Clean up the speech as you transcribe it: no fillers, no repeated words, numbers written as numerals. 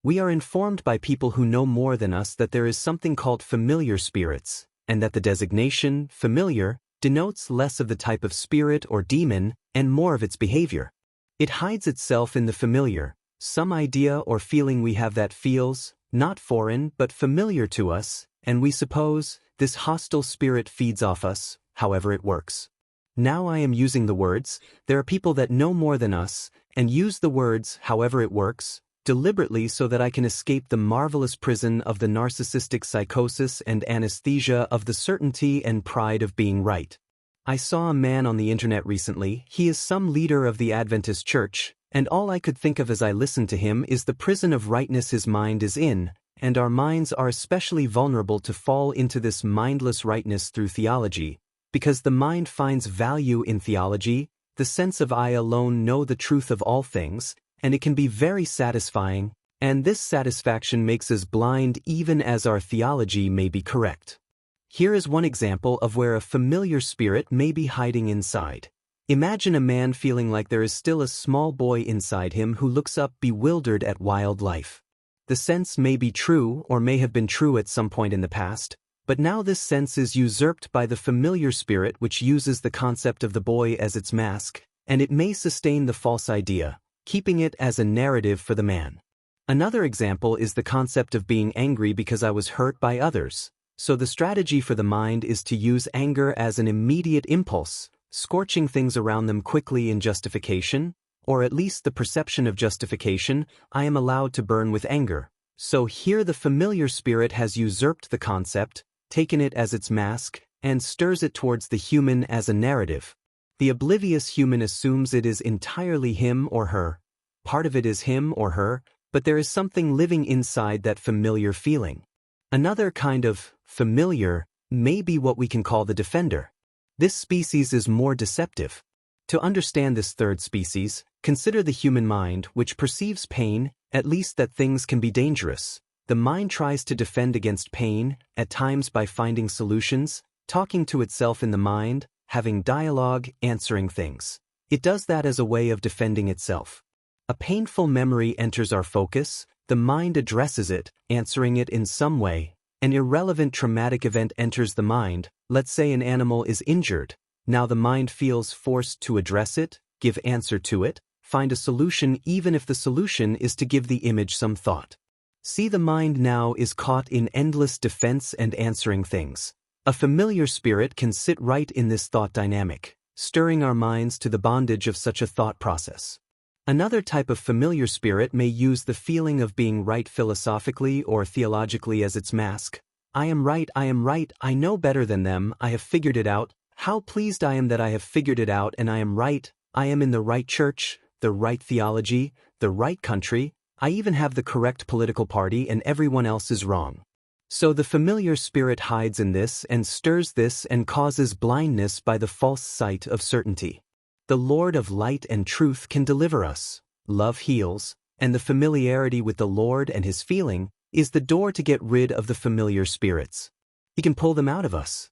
We are informed by people who know more than us that there is something called familiar spirits, and that the designation, familiar, denotes less of the type of spirit or demon and more of its behavior. It hides itself in the familiar, some idea or feeling we have that feels, not foreign but familiar to us, and we suppose, this hostile spirit feeds off us, however it works. Now I am using the words, there are people that know more than us, and use the words, however it works, deliberately so that I can escape the marvelous prison of the narcissistic psychosis and anesthesia of the certainty and pride of being right. I saw a man on the internet recently. He is some leader of the Adventist church, and all I could think of as I listened to him is the prison of rightness his mind is in, and our minds are especially vulnerable to fall into this mindless rightness through theology, because the mind finds value in theology, the sense of I alone know the truth of all things, and it can be very satisfying, and this satisfaction makes us blind even as our theology may be correct. Here is one example of where a familiar spirit may be hiding inside. Imagine a man feeling like there is still a small boy inside him who looks up bewildered at wild life. The sense may be true or may have been true at some point in the past, but now this sense is usurped by the familiar spirit which uses the concept of the boy as its mask, and it may sustain the false idea, keeping it as a narrative for the man. Another example is the concept of being angry because I was hurt by others. So the strategy for the mind is to use anger as an immediate impulse, scorching things around them quickly in justification, or at least the perception of justification. I am allowed to burn with anger. So here the familiar spirit has usurped the concept, taken it as its mask, and stirs it towards the human as a narrative. The oblivious human assumes it is entirely him or her. Part of it is him or her, but there is something living inside that familiar feeling. Another kind of familiar may be what we can call the defender. This species is more deceptive. To understand this third species, consider the human mind, which perceives pain, at least that things can be dangerous. The mind tries to defend against pain, at times by finding solutions, talking to itself in the mind, having dialogue, answering things. It does that as a way of defending itself. A painful memory enters our focus, the mind addresses it, answering it in some way. An irrelevant traumatic event enters the mind, let's say an animal is injured. Now the mind feels forced to address it, give answer to it, find a solution even if the solution is to give the image some thought. See, the mind now is caught in endless defense and answering things. A familiar spirit can sit right in this thought dynamic, stirring our minds to the bondage of such a thought process. Another type of familiar spirit may use the feeling of being right philosophically or theologically as its mask. I am right, I know better than them, I have figured it out. How pleased I am that I have figured it out and I am right. I am in the right church, the right theology, the right country. I even have the correct political party and everyone else is wrong. So the familiar spirit hides in this and stirs this and causes blindness by the false sight of certainty. The Lord of light and truth can deliver us. Love heals, and the familiarity with the Lord and His feeling is the door to get rid of the familiar spirits. He can pull them out of us.